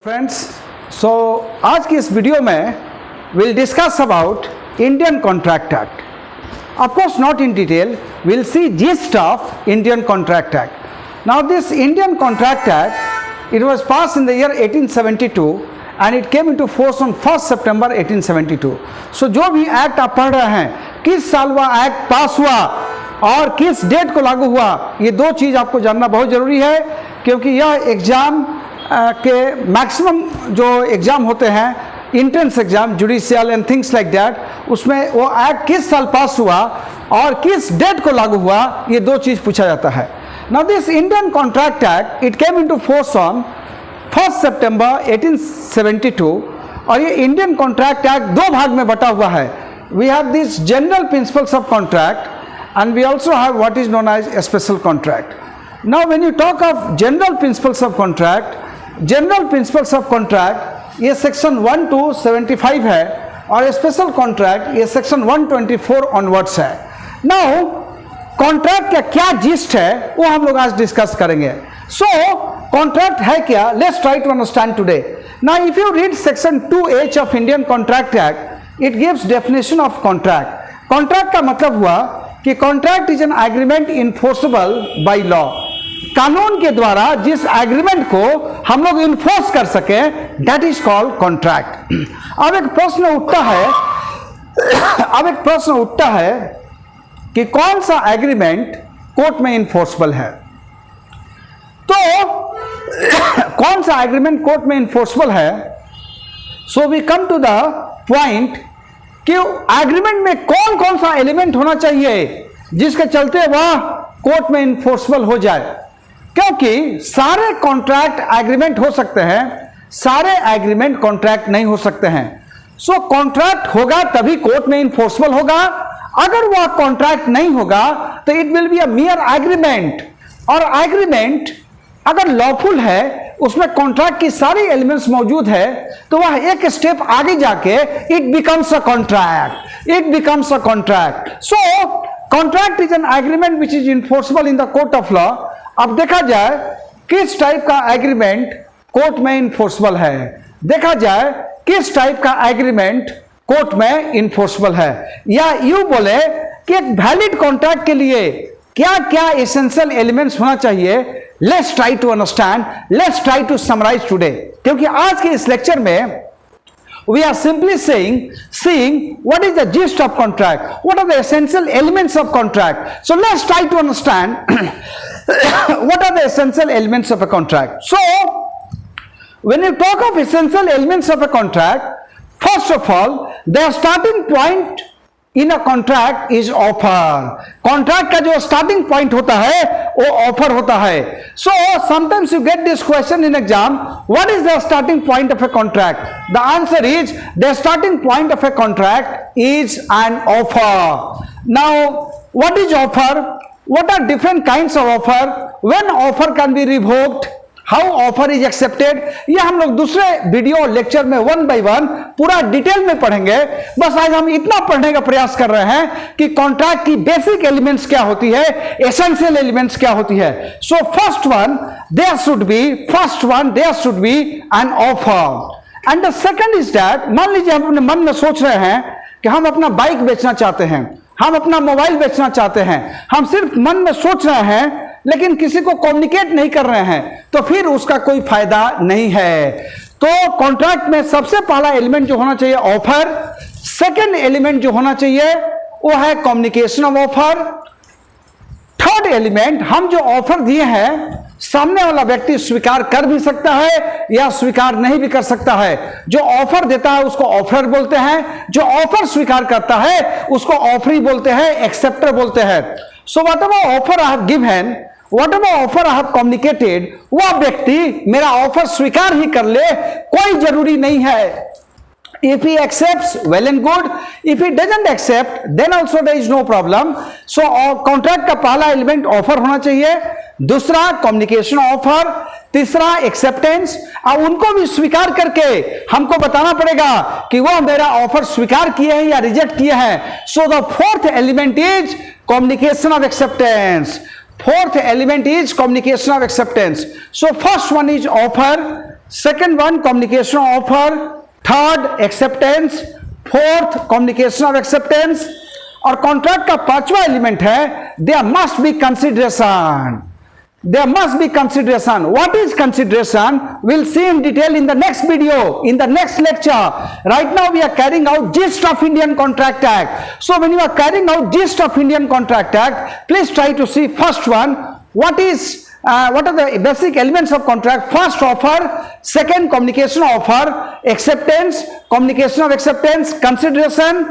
Friends, सो आज की इस वीडियो में will discuss about Indian contract act. Of course, not in detail. We'll see gist of Indian Contract Act. Now, this Indian Contract Act, it was passed in the year 1872 and it came into force on 1st September 1872. So, जो भी act आप पढ़ रहे हैं, किस साल वह act पास हुआ और किस डेट को लागू हुआ, ये दो चीज़ आपको जानना बहुत ज़रूरी है, क्योंकि यह एग्ज़ाम के मैक्सिमम जो एग्ज़ाम होते हैं, entrance exam, judicial and things like that, उसमें वो एक्ट किस साल पास हुआ और किस डेट को लागू हुआ, ये दो चीज़ पूछा जाता है. Now this Indian contract act it came into force on 1st सितंबर 1872 और ये इंडियन कॉन्ट्रैक्ट एक्ट दो भाग में बटा हुआ है. We have this general principles of contract and we also have what is known as special contract. Now when you talk of general principles of contract, general principles of contract ये section 1 to 75 है और special contract ये section 124 onwards है. Now contract का क्या gist है वो हम लोग आज डिस्कस करेंगे. सो कॉन्ट्रैक्ट है क्या, let's try to understand today. Now if you read section 2H of Indian contract act, it gives definition of contract. Contract का मतलब हुआ कि contract is an agreement enforceable by law. कानून के द्वारा जिस एग्रीमेंट को हम लोग इन्फोर्स कर सके, दैट इज कॉल्ड कॉन्ट्रैक्ट. अब एक प्रश्न उठता है कि कौन सा एग्रीमेंट कोर्ट में इन्फोर्सेबल है. तो कौन सा एग्रीमेंट कोर्ट में इन्फोर्सेबल है, so we come to the point कि एग्रीमेंट में कौन कौन सा एलिमेंट होना चाहिए जिसके चलते वह कोर्ट में इन्फोर्सेबल हो जाए. क्योंकि सारे कॉन्ट्रैक्ट एग्रीमेंट हो सकते हैं, सारे एग्रीमेंट कॉन्ट्रैक्ट नहीं हो सकते हैं. सो कॉन्ट्रैक्ट होगा तभी कोर्ट में इन्फोर्सेबल होगा. अगर वह कॉन्ट्रैक्ट नहीं होगा तो it will be a मियर agreement. और एग्रीमेंट अगर लॉफुल है, उसमें कॉन्ट्रैक्ट की सारी एलिमेंट्स मौजूद है, तो वह एक स्टेप आगे जाके it becomes a contract. So contract is an agreement which is enforceable in the court of law. अब देखा जाए किस टाइप का एग्रीमेंट कोर्ट में इन्फोर्सेबल है, देखा जाए किस टाइप का एग्रीमेंट कोर्ट में इन्फोर्सेबल है, या यूं बोले कि एक वैलिड कॉन्ट्रैक्ट के लिए क्या क्या एसेंशियल एलिमेंट्स होना चाहिए. Let's try to understand, let's try to summarise today. क्योंकि आज के इस लेक्चर में we are simply seeing what is the gist of contract, what are the essential elements of contract. So let's try to understand what are the essential elements of a contract. So when you talk of essential elements of a contract, first of all, the starting point in a contract is offer. Contract का जो starting point होता है वो offer होता है. So sometimes you get this question in exam, what is the starting point of a contract? The answer is the starting point of a contract is an offer. Now what is offer? What are different kinds of offer? When offer can be revoked? How offer is accepted? ये हम लोग दूसरे video lecture में 1 by 1 पूरा detail में पढ़ेंगे. बस आज हम इतना पढ़ने का प्रयास कर रहे हैं कि कॉन्ट्रैक्ट की बेसिक एलिमेंट्स क्या होती है, एसेंशियल एलिमेंट्स क्या होती है. So first one there should be an offer. And the second is that, मान लीजिए हम अपने मन में सोच रहे हैं कि हम अपना बाइक बेचना चाहते हैं, हम अपना मोबाइल बेचना चाहते हैं, हम सिर्फ मन में सोच रहे हैं लेकिन किसी को कम्युनिकेट नहीं कर रहे हैं, तो फिर उसका कोई फायदा नहीं है. तो कॉन्ट्रैक्ट में सबसे पहला एलिमेंट जो होना चाहिए ऑफर. सेकंड एलिमेंट जो होना चाहिए वो है communication of offer. Third element, हम जो ऑफर दिए हैं सामने वाला व्यक्ति स्वीकार कर भी सकता है या स्वीकार नहीं भी कर सकता है. जो ऑफर देता है उसको ऑफर बोलते हैं, जो ऑफर स्वीकार करता है उसको ऑफरी बोलते हैं, एक्सेप्टर बोलते हैं. So whatever offer I have given, whatever offer I have communicated, वह व्यक्ति मेरा ऑफर स्वीकार ही कर ले, कोई जरूरी नहीं है. If he accepts, well and good. If he doesn't accept, then also there is no problem. So contract का पहला एलिमेंट ऑफर होना चाहिए, दूसरा कम्युनिकेशन ऑफर, तीसरा एक्सेप्टेंस. अब उनको भी स्वीकार करके हमको बताना पड़ेगा कि वो मेरा ऑफर स्वीकार किए हैं या रिजेक्ट किए हैं. So the fourth element is communication of acceptance. Fourth element is communication of acceptance. So first one is offer, second one communication offer, third acceptance, fourth communication of acceptance, और contract का पांचवा element है there must be consideration. There must be consideration. What is consideration? We'll see in detail in the next video, in the next lecture. Right now we are carrying out gist of Indian Contract Act. So when you are carrying out gist of Indian Contract Act, please try to see first one. What are the basic elements of contract? First, offer. Second, communication offer. Acceptance, communication of acceptance. Consideration.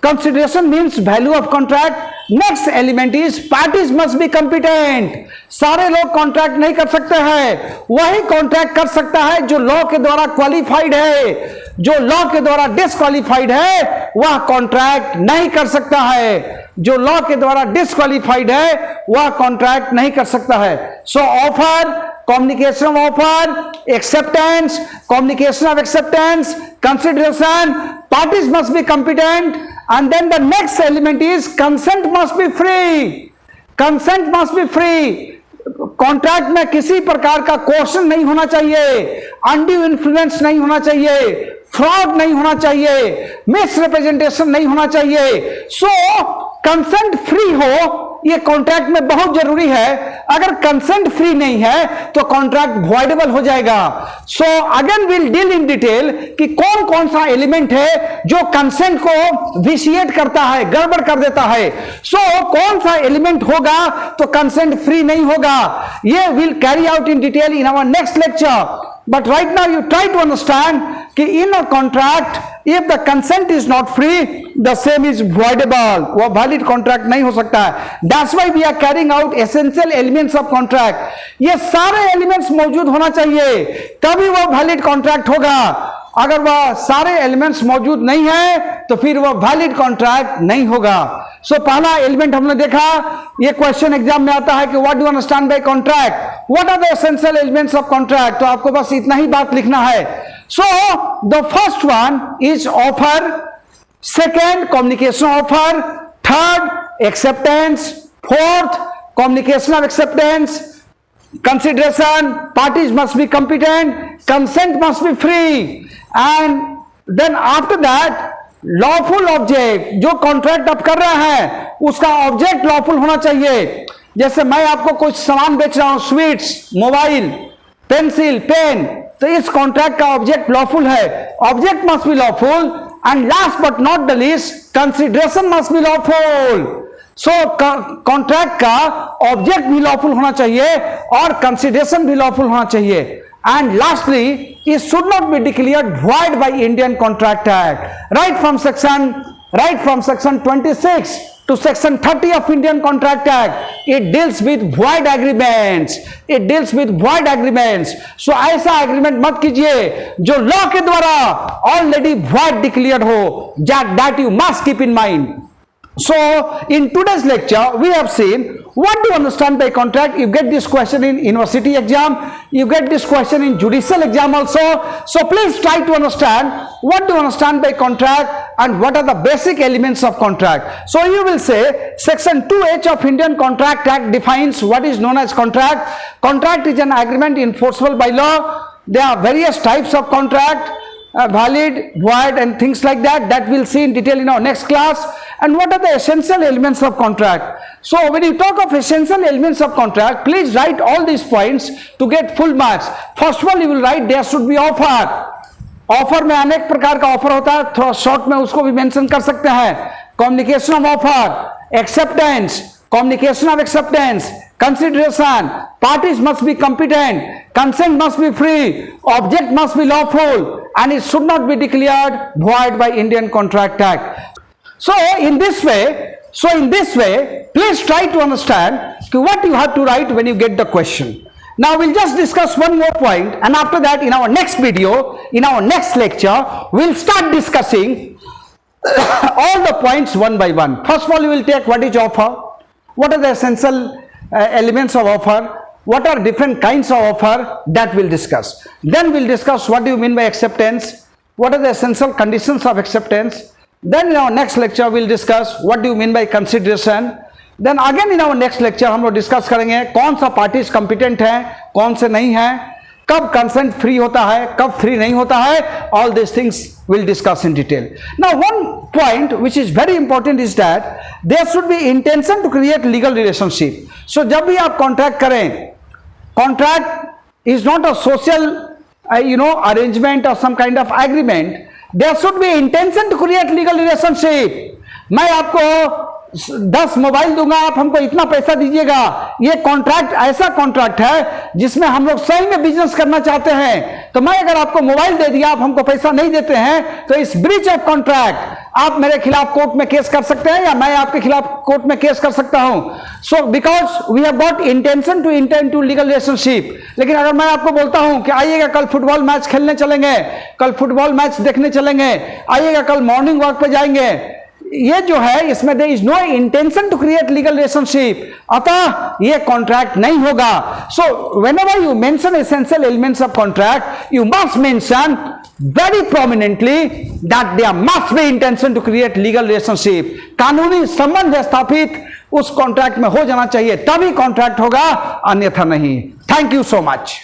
Consideration means value of contract. Next element is parties must be competent. सारे लोग contract नहीं कर सकते हैं, वही contract कर सकता है जो लॉ के द्वारा क्वालिफाइड है. जो लॉ के द्वारा डिस्क्वालिफाइड है वह कॉन्ट्रैक्ट नहीं कर सकता है. जो लॉ के द्वारा डिस्क्वालिफाइड है वह कॉन्ट्रैक्ट नहीं कर सकता है. सो offer, communication of offer, acceptance, communication of acceptance, consideration, parties must be competent, and then the next element is consent must be free. Consent must be free. Contract में किसी प्रकार का कोर्शन नहीं होना चाहिए, अनड्यू इन्फ्लुएंस नहीं होना चाहिए, फ्रॉड नहीं होना चाहिए, मिस रिप्रेजेंटेशन नहीं होना चाहिए. सो कंसेंट फ्री हो, ये कॉन्ट्रैक्ट में बहुत जरूरी है. अगर कंसेंट फ्री नहीं है तो कॉन्ट्रैक्ट वॉइडेबल हो जाएगा. So again will deal in detail कि कौन कौन सा एलिमेंट है जो कंसेंट को विशिएट करता है, गड़बड़ कर देता है. सो कौन सा एलिमेंट होगा तो कंसेंट फ्री नहीं होगा, ये will carry out in detail in our next lecture. But right now you try to understand कि in a contract if the consent is not free, the same is voidable. वो valid contract नहीं हो सकता है. That's why we are carrying out essential elements of contract. ये सारे elements मौजूद होना चाहिए तभी वो valid contract होगा. अगर वह सारे एलिमेंट्स मौजूद नहीं है तो फिर वह वैलिड कॉन्ट्रैक्ट नहीं होगा. सो पहला एलिमेंट हमने देखा, ये क्वेश्चन एग्जाम में आता है कि what do understand by contract, what are the essential elements of contract. तो आपको बस इतना ही बात लिखना है. So the first one is offer, second communication offer, third acceptance, fourth communication of acceptance, consideration, parties must be competent, consent must be free, and then after that lawful object. जो contract आप कर रहे हैं उसका object lawful होना चाहिए. जैसे मैं आपको कुछ सामान बेच रहा हूं, स्वीट्स, मोबाइल, पेंसिल, पेन, तो इस कॉन्ट्रैक्ट का ऑब्जेक्ट लॉफुल है. Object must be lawful, and last but not the least consideration must be lawful. So contract का ऑब्जेक्ट भी लॉफुल होना चाहिए और कंसिडरेशन भी लॉफुल होना चाहिए. And lastly it should not be declared void by Indian contract act. Right from section 26 to section 30 of Indian Contract Act, it deals with void agreements. It deals with void agreements. So ऐसा agreement मत कीजिए जो law के द्वारा already void declared हो. That you must keep in mind. So in today's lecture we have seen what to understand by contract. You get this question in university exam, you get this question in judicial exam also. So please try to understand what to understand by contract and what are the basic elements of contract. So you will say section 2H of Indian Contract Act defines what is known as contract. Contract is an agreement enforceable by law. There are various types of contract, valid, void and things like that. That we'll see in detail in our next class. And what are the essential elements of contract? So when you talk of essential elements of contract, please write all these points to get full marks. First of all you will write there should be offer. Offer में अनेक प्रकार का offer होता है, थोड़ा short में उसको भी मेंशन कर सकते हैं. Communication of offer, acceptance, communication of acceptance, consideration, parties must be competent, consent must be free, object must be lawful, and it should not be declared void by Indian Contract Act. So in this way, please try to understand what you have to write when you get the question. Now we'll just discuss one more point, and after that in our next video, in our next lecture, we'll start discussing all the points one by one. First of all, you will take what is offer, what are the essential elements of offer, what are different kinds of offer, that we'll discuss. Then we'll discuss what do you mean by acceptance, what are the essential conditions of acceptance. Then in our next lecture we'll discuss what do you mean by consideration. Then again in our next lecture हम लोग discuss करेंगे कौन सा parties competent है, कौन से नहीं है. कब कंसेंट फ्री होता है, कब फ्री नहीं होता है, all this things will discuss in detail. Now one point which is very important is that there should be intention to create legal relationship. So जब भी आप कॉन्ट्रैक्ट करें, contract is not a social arrangement or some kind of agreement. There should be intention to create legal relationship. मैं आपको 10 mobile दूंगा, आप हमको इतना पैसा दीजिएगा, ये कॉन्ट्रैक्ट ऐसा कॉन्ट्रैक्ट है जिसमें हम लोग सही में बिजनेस करना चाहते हैं. तो मैं अगर आपको मोबाइल दे दिया, आप हमको पैसा नहीं देते हैं, तो इस ब्रीच ऑफ कॉन्ट्रैक्ट आप मेरे खिलाफ कोर्ट में केस कर सकते हैं या मैं आपके खिलाफ कोर्ट में केस कर सकता हूं. So because we have got intention to intend to legal relationship. लेकिन अगर मैं आपको बोलता हूं कि आइएगा कल फुटबॉल मैच खेलने चलेंगे, कल फुटबॉल मैच देखने चलेंगे, आइएगा कल मॉर्निंग वॉक पे जाएंगे, ये जो है इसमें there is no intention to create legal relationship, अतः ये कॉन्ट्रैक्ट नहीं होगा. So whenever you mention essential elements of contract, you must mention very prominently that there must be intention to create legal relationship. कानूनी संबंध स्थापित उस contract में हो जाना चाहिए, तभी कॉन्ट्रैक्ट होगा, अन्यथा नहीं. Thank you so much.